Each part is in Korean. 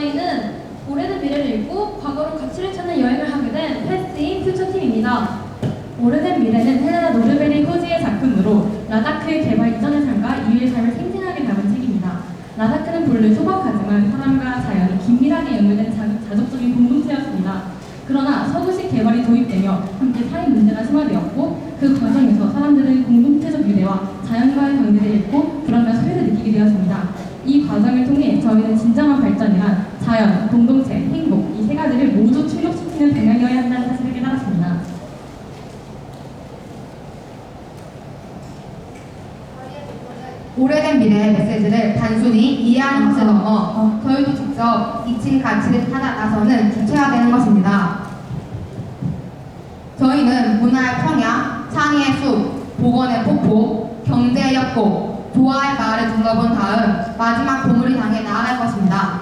저희는 오래된 미래를 읽고 과거로 가치를 찾는 여행을 하게 된 패스트인 퓨처팀입니다. 오래된 미래는 헬레나 노르베리 호지의 작품으로 라다크의 개발 이전의 삶과 이후의 삶을 생생하게 담은 책입니다. 라다크는 본래 소박하지만 사람과 자연이 긴밀하게 연결된 자족적인 공동체였습니다. 그러나 서구식 개발이 도입되며 함께 사회 문제가 심화되었고 그 과정에서 사람들은 공동체적 유대와 자연과의 관계를 잃고 불안과 소외를 느끼게 되었습니다. 이 과정을 통해 저희는 진정한 발전이란 자연, 공동체, 행복 이 세 가지를 모두 충족시키는 방향이어야 한다는 사실을 깨달았습니다. 오래된 미래의 메시지를 단순히 이해하는 것을 넘어 저희도 직접 잊힌 가치를 찾아 나서는 주체화되는 것입니다. 저희는 문화의 평야, 창의의 숲, 복원의 폭포, 경제의 협곡, 조화의 마을을 둘러본 다음 마지막 보물을 향해 나아갈 것입니다.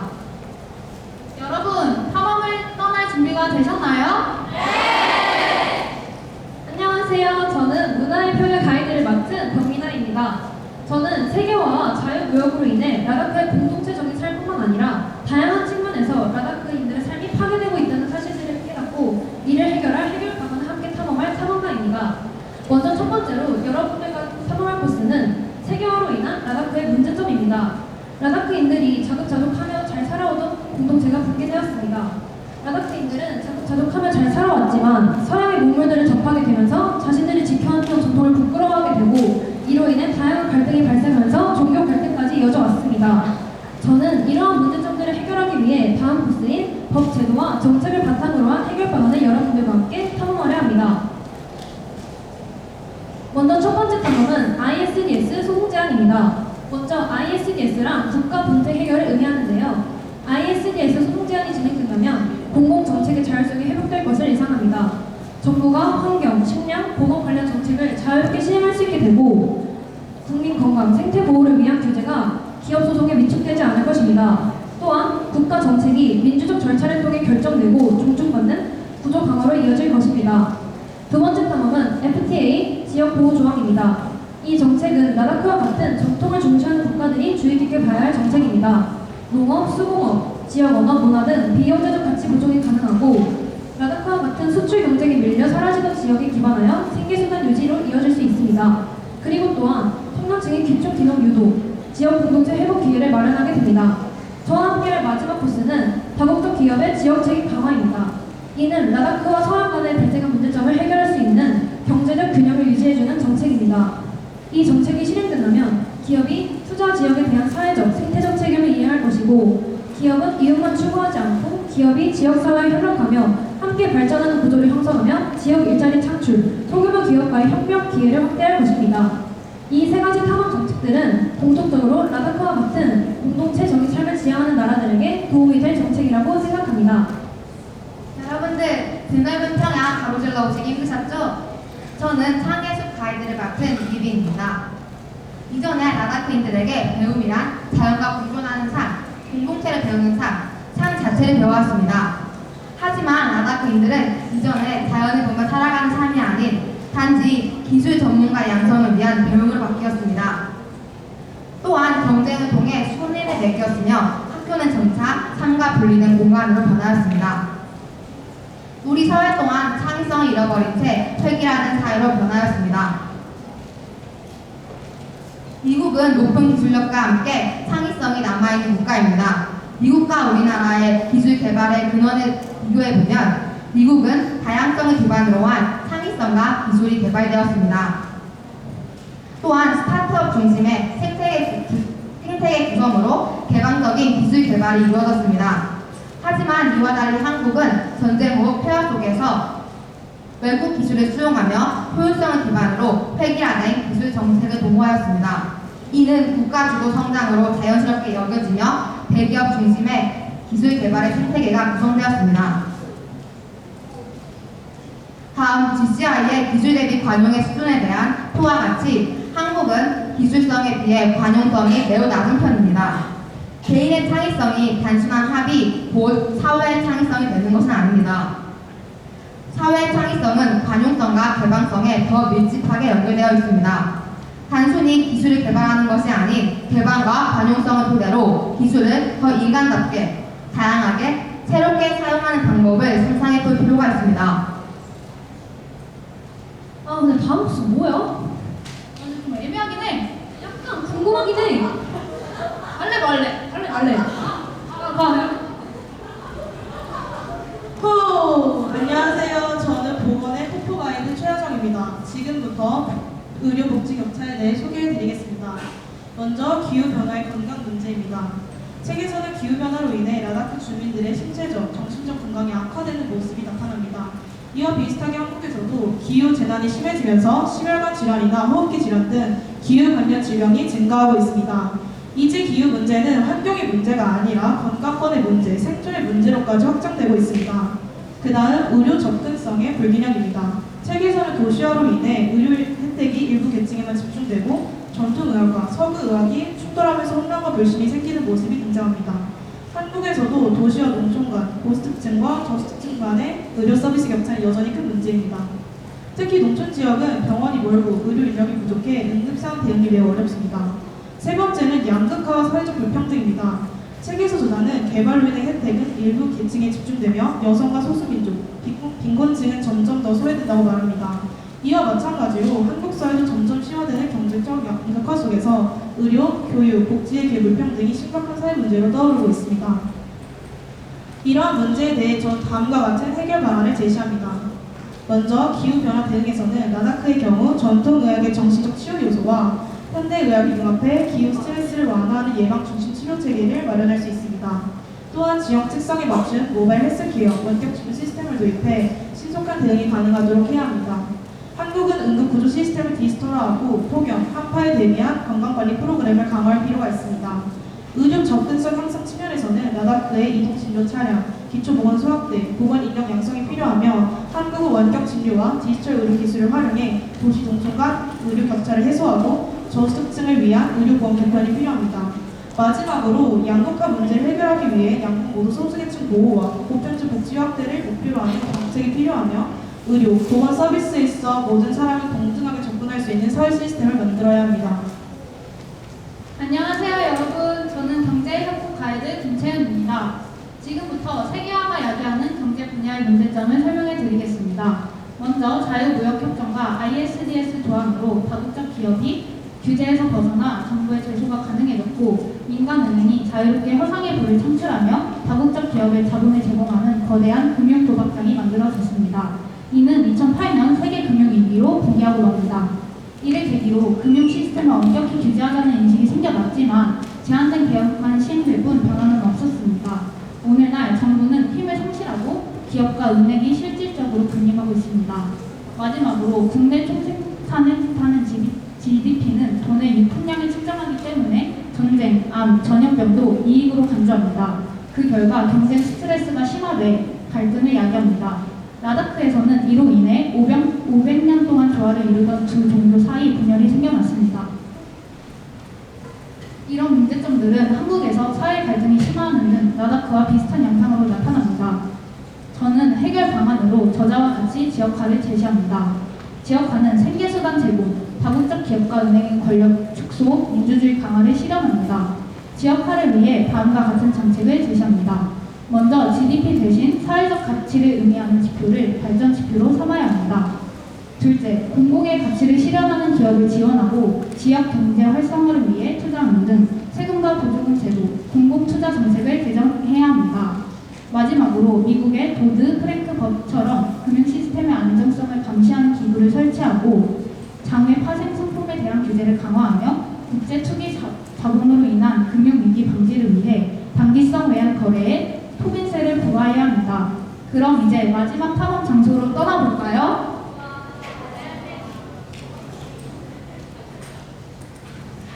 여러분, 탐험을 떠날 준비가 되셨나요? 네! 안녕하세요. 저는 문화의 평야 가이드를 맡은 박미나입니다. 저는 세계화와 자유무역으로 인해 라다크의 공동체적인 삶뿐만 아니라 다양한 측면에서 라다크인들의 삶이 파괴되고 있다는 사실들을 깨닫고 이를 해결할 해결 방안을 함께 탐험할 탐험가입니다. 먼저 첫 번째로 여러분들과 탐험할 코스는 세계화로 인한 라다크의 문제점입니다. 라다크인들이 자급자족하며 잘 살아오던 공동체가 붕괴되었습니다. 라다크인들은 자급자족하며 잘 살아왔지만 서양의 문물들을 접하게 되면서 자신들이 지켜왔던 전통을 부끄러워하게 되고 이로 인해 다양한 갈등이 발생하면서 종교 갈등까지 이어져 왔습니다. 저는 이러한 문제점들을 해결하기 위해 다음 코스인 법 제도와 정책을 바탕으로 한 해결 방안을 여러분들과 함께 탐험하려 합니다. 먼저 첫 번째 탐험은 ISDS 소송 제안입니다. 먼저 ISDS란 국가 분쟁 해결을 의미하는데요. ISDS 소송 제안이 진행된다면 공공정책의 자율성이 회복될 것을 예상합니다. 정부가 환경, 식량, 보건 관련 정책을 자유롭게 시행할 수 있게 되고 국민 건강, 생태 보호를 위한 규제가 기업 소송에 위축되지 않을 것입니다. 또한 국가 정책이 민주적 절차를 통해 결정되고 존중받는 구조 강화로 이어질 것입니다. 두 번째 탐험은 FTA 지역 보호 조항입니다. 이 정책은 라다크와 같은 전통을 중시하는 국가들이 주의 깊게 봐야 할 정책입니다. 농업, 수공업, 지역 언어, 문화 등 비경제적 가치 보존이 가능하고 라다크와 같은 수출 경쟁에 밀려 사라지던 지역에 기반하여 생계수단 유지로 이어질 수 있습니다. 그리고 또한 청년층의 기초 기능 유도, 지역 공동체 회복 기회를 마련하게 됩니다. 저와 함께할 마지막 코스는 다국적 기업의 지역적인 강화입니다. 이는 라다크와 서양 간의 발생한 문제점을 해결할 수 있는 경제적 균형을 유지해주는 정책입니다. 이 정책이 실행된다면 기업이 투자 지역에 대한 사회적, 생태적 책임을 이해할 것이고 기업은 이윤만 추구하지 않고 기업이 지역사회에 협력하며 함께 발전하는 구조를 형성하며 지역 일자리 창출, 소규모 기업과의 협력 기회를 확대할 것입니다. 이 세 가지 탐험 정책들은 공통적으로 라다크와 같은 공동체적인 삶을 지향하는 나라들에게 도움이 될 정책이라고 생각합니다. 여러분들 드넓은 평야 가로질러 오시기 힘드셨죠? 저는 창의숲 가이드를 맡은 이기빈입니다. 이전에 라다크인들에게 배움이란 자연과 공존하는 삶, 공동체를 배우는 삶 자체를 배워왔습니다. 하지만 라다크인들은 이전에 자연을 보며 살아가는 삶이 아닌 단지 기술 전문가 양성을 위한 배움으로 바뀌었습니다. 또한 경쟁을 통해 손해를 매겼으며 학교는 점차 삶과 분리된 공간으로 변화했습니다. 우리 사회 또한 창의성을 잃어버린 채 획일화된 사회로 변화했습니다. 미국은 높은 기술력과 함께 창의성이 남아있는 국가입니다. 미국과 우리나라의 기술 개발의 근원을 비교해보면 미국은 다양성을 기반으로 한 창의성과 기술이 개발되었습니다. 또한 스타트업 중심의 생태계 구성으로 개방적인 기술 개발이 이루어졌습니다. 하지만 이와 달리 한국은 전쟁 후 폐허 속에서 외국 기술을 수용하며 효율성을 기반으로 획일화된 기술 정책을 도모하였습니다. 이는 국가 주도 성장으로 자연스럽게 여겨지며 대기업 중심의 기술 개발의 생태계가 구성되었습니다. 다음 GCI의 기술 대비 관용의 수준에 대한 표와 같이 한국은 기술성에 비해 관용성이 매우 낮은 편입니다. 개인의 창의성이 단순한 합의, 곧 사회의 창의성이 되는 것은 아닙니다. 사회의 창의성은 관용성과 개방성에 더 밀집하게 연결되어 있습니다. 단순히 기술을 개발하는 것이 아닌 개방과 관용성을 토대로 기술을 더 인간답게 다양하게 새롭게 사용하는 방법을 상상해 볼 필요가 있습니다. 아, 근데 다음 수 뭐야? 아니 좀 애매하긴 해. 약간 궁금하긴 해. 할래 말래. 할래. 알래. 가. 호! 안녕하세요. 저는 보건의 포포 가이드 최하정입니다. 지금부터 의료복지 격차에 대해 소개해드리겠습니다. 먼저 기후변화의 건강 문제입니다. 책에서는 기후변화로 인해 라다크 주민들의 신체적, 정신적 건강이 악화되는 모습이 나타납니다. 이와 비슷하게 한국에서도 기후재난이 심해지면서 심혈관 질환이나 호흡기 질환 등 기후 관련 질병이 증가하고 있습니다. 이제 기후 문제는 환경의 문제가 아니라 건강권의 문제, 생존의 문제로까지 확장되고 있습니다. 그 다음 의료 접근성의 불균형입니다. 책에서는 도시화로 인해 의료 혜택이 일부 계층에만 집중되고 전통의학과 서구의학이 충돌하면서 혼란과 불신이 생기는 모습이 등장합니다. 한국에서도 도시와 농촌 간, 고스특층과 저소득층 간의 의료 서비스 격차는 여전히 큰 문제입니다. 특히 농촌 지역은 병원이 멀고 의료 인력이 부족해 응급상황 대응이 매우 어렵습니다. 세 번째는 양극화와 사회적 불평등입니다. 책에서 전하는 개발로 인해 혜택은 일부 계층에 집중되며 여성과 소수민족, 빈곤층은 점점 더 소외된다고 말합니다. 이와 마찬가지로 한국 사회도 점점 심화되는 경제적 양극화 속에서 의료, 교육, 복지의 불평등이 심각한 사회 문제로 떠오르고 있습니다. 이러한 문제에 대해 전 다음과 같은 해결 방안을 제시합니다. 먼저 기후변화 대응에서는 라다크의 경우 전통의학의 정신적 치유 요소와 현대의학이 융합해 기후 스트레스를 완화하는 예방 중심 치료 체계를 마련할 수 있습니다. 또한 지역 특성에 맞춘 모바일 헬스케어, 원격 진료 시스템을 도입해 신속한 대응이 가능하도록 해야 합니다. 한국은 응급구조 시스템을 디지털화하고 폭염, 한파에 대비한 건강관리 프로그램을 강화할 필요가 있습니다. 의료 접근성 향상 측면에서는 라다크의 이동 진료 차량, 기초보건 소학대, 보건 인력 양성이 필요하며 한국은 원격 진료와 디지털 의료 기술을 활용해 도시 농촌 간 의료 격차를 해소하고 저소득층을 위한 의료보험 개편이 필요합니다. 마지막으로 양극화 문제를 해결하기 위해 양국 모두 소수계층 보호와 보편적 복지 확대를 목표로 하는 정책이 필요하며 의료, 보건 서비스에 있어 모든 사람이 동등하게 접근할 수 있는 사회 시스템을 만들어야 합니다. 안녕하세요 여러분. 저는 경제협력 가이드 김채은입니다. 지금부터 세계화가 야기하는 경제 분야의 문제점을 설명해 드리겠습니다. 먼저 자유무역협정과 ISDS 조항으로 다국적 기업이 규제에서 벗어나 정부의 제소가 가능해졌고 민간은행이 자유롭게 허상의 부를 창출하며 다국적 기업의 자본을 제공하는 거대한 금융도박장이 만들어졌습니다. 이는 2008년 세계금융위기로 붕괴하고 맙니다. 이를 계기로 금융 시스템을 엄격히 규제하자는 인식이 생겨났지만 제한된 개혁만 시행될 뿐 변화는 없었습니다. 오늘날 정부는 힘을 상실하고 기업과 은행이 실질적으로 군림하고 있습니다. 마지막으로 국내 총생산을 뜻하는 GDP는 돈의 유통량을 측정하기 때문에 전쟁, 암, 전염병도 이익으로 간주합니다. 그 결과 경제 스트레스가 심화돼 갈등을 야기합니다. 라다크에서는 이로 인해 500년 동안 조화를 이루던 두 종교 사이 분열이 생겨났습니다. 이런 문제점들은 한국에서 사회 갈등이 심화하는 등 라다크와 비슷한 양상으로 나타납니다. 저는 해결 방안으로 저자와 같이 지역화를 제시합니다. 지역화는 생계수단 제공, 다국적 기업과 은행의 권력 축소, 민주주의 강화를 실현합니다. 지역화를 위해 다음과 같은 정책을 제시합니다. 먼저 GDP 대신 사회적 가치를 의미하는 지표를 발전 지표로 삼아야 합니다. 둘째, 공공의 가치를 실현하는 기업을 지원하고 지역 경제 활성화를 위해 투자하는 등 세금과 보조금 제도, 공공투자 정책을 개정해야 합니다. 마지막으로 미국의 도드 프랭크 법처럼 금융 시스템의 안정성을 감시하는 기구를 설치하고 장외 파생 상품에 대한 규제를 강화하며 국제 투기 자본으로 인한 금융위기 방지를 위해 단기성 외환 거래에 토민세를 부과해야 합니다. 그럼 이제 마지막 탐험 장소로 떠나볼까요?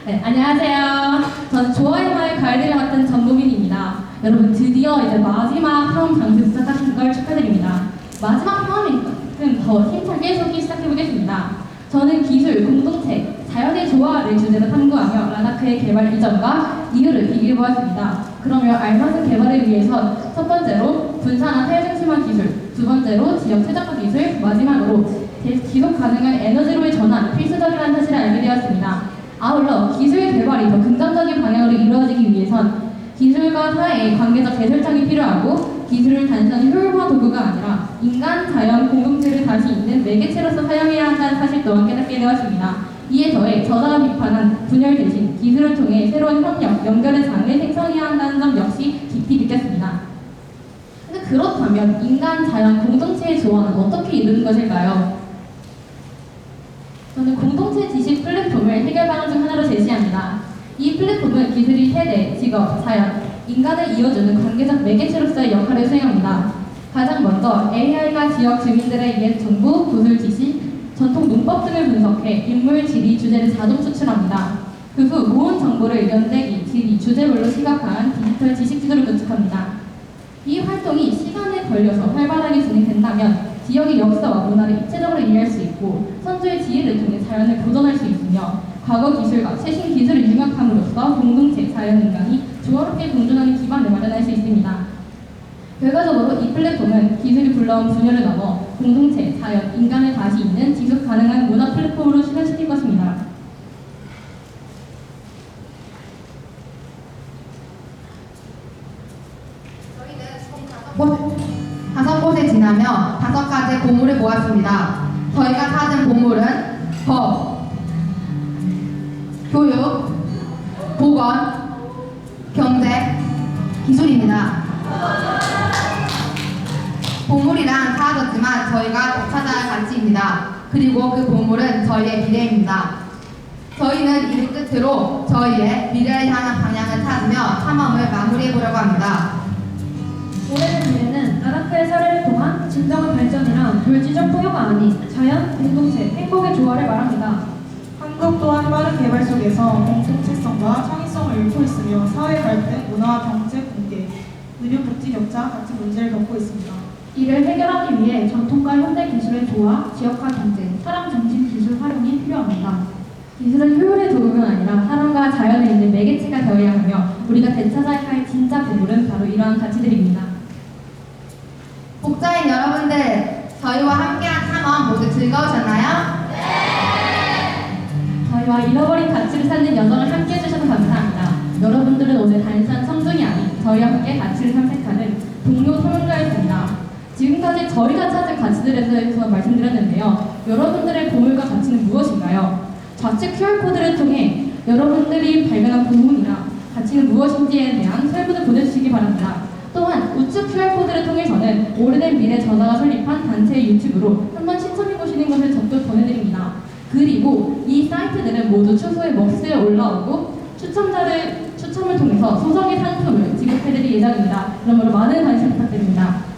네, 안녕하세요. 저는 좋아요 마을 가이드를 맡은 전보민입니다. 여러분 드디어 이제 마지막 탐험 장소 시작하신 걸 축하드립니다. 마지막 탐험이니까 더 힘차게 소개 시작해보겠습니다. 저는 기술, 공동체, 자연의 조화를 주제로 탐구하며 라다크의 개발 이전과 이유를 비교해보았습니다. 그러면 알맞은 개발을 위해선 첫 번째로 분산화 탈중심화 기술, 두 번째로 지역 최적화 기술, 마지막으로 지속 가능한 에너지로의 전환, 필수적이라는 사실을 알게 되었습니다. 아울러 기술 개발이 더 긍정적인 방향으로 이루어지기 위해선 기술과 사회의 관계적 재설정이 필요하고 기술을 단순히 효율화 도구가 아니라 인간, 자연, 공동체를 다시 잇는 매개체로서 사용해야 한다는 사실 또한 깨닫게 되었습니다. 이에 더해 저자가 비판한 분열 대신 기술을 통해 새로운 협력, 연결의 장을 생성해야 한다는 점 역시 깊이 느꼈습니다. 근데 그렇다면 인간, 자연, 공동체의 조화는 어떻게 이루는 것일까요? 저는 공동체 지식 플랫폼을 해결 방안 중 하나로 제시합니다. 이 플랫폼은 기술이 세대, 직업, 자연, 인간을 이어주는 관계적 매개체로서의 역할을 수행합니다. 가장 먼저 AI가 지역 주민들의 옛 정보, 구술 지식, 전통 농법 등을 분석해 인물, 지리, 주제를 자동 추출합니다. 그 후 모은 정보를 연대기, 지리, 주제별로 시각화한 디지털 지식 지도를 구축합니다. 이 활동이 시간에 걸려서 활발하게 진행된다면 지역의 역사와 문화를 입체적으로 이해할 수 있고 선조의 지혜를 통해 자연을 보존할 수 있으며 과거 기술과 최신 기술을 융합함으로써 공동체, 자연, 인간이 조화롭게 공존하는 기반을 마련할 수 있습니다. 결과적으로 이 플랫폼은 기술이 불러온 분열을 넘어 공동체, 자연, 인간을 다시 잇는 지속 가능한 문화 플랫폼으로 실현시킬 것입니다. 다섯 곳에 지나며 5가지의 보물을 모았습니다. 저희가 찾은 보물은 법, 교육, 보건, 경제, 기술입니다. 보물이란 사라졌지만 저희가 더 찾아야 할 가치입니다. 그리고 그 보물은 저희의 미래입니다. 저희는 이를 끝으로 저희의 미래를 향한 방향을 찾으며 탐험을 마무리해보려고 합니다. 올해의 미래는 아라크의 사례를 통한 진정한 발전이란 물질적 풍요가 아닌 자연, 공동체, 행복의 조화를 말합니다. 한국 또한 빠른 개발 속에서 공동체성과 창의성을 잃고 있으며 사회 갈등, 문화와 경제 공개, 의료 복지 격차 같은 문제를 겪고 있습니다. 이를 해결하기 위해 전통과 현대 기술의 조화, 지역화 경제, 사람 중심 기술 활용이 필요합니다. 기술은 효율의 도구가 아니라 사람과 자연을 잇는 매개체가 되어야 하며 우리가 되찾아야 할 진짜 보물은 바로 이러한 가치들입니다. 복자인 여러분들, 저희와 함께한 탐험 모두 즐거우셨나요? 저희와 잃어버린 가치를 찾는 여정을 함께 해주셔서 감사합니다. 여러분들은 오늘 단순한 청중이 아닌 저희와 함께 가치를 탐색하는 동료 탐험가였습니다. 지금까지 저희가 찾은 가치들에 대해서 말씀드렸는데요. 여러분들의 보물과 가치는 무엇인가요? 좌측 QR코드를 통해 여러분들이 발견한 보물이나 가치는 무엇인지에 대한 설문을 보내주시기 바랍니다. 또한 우측 QR코드를 통해서는 오래된 미래 저자가 설립한 단체의 유튜브로 한번 신청해보시는 것을 적극 권해드립니다. 그리고 이 사이트들은 모두 추후에 멉스에 올라오고 추첨을 통해서 소정의 상품을 지급해드릴 예정입니다. 그러므로 많은 관심 부탁드립니다.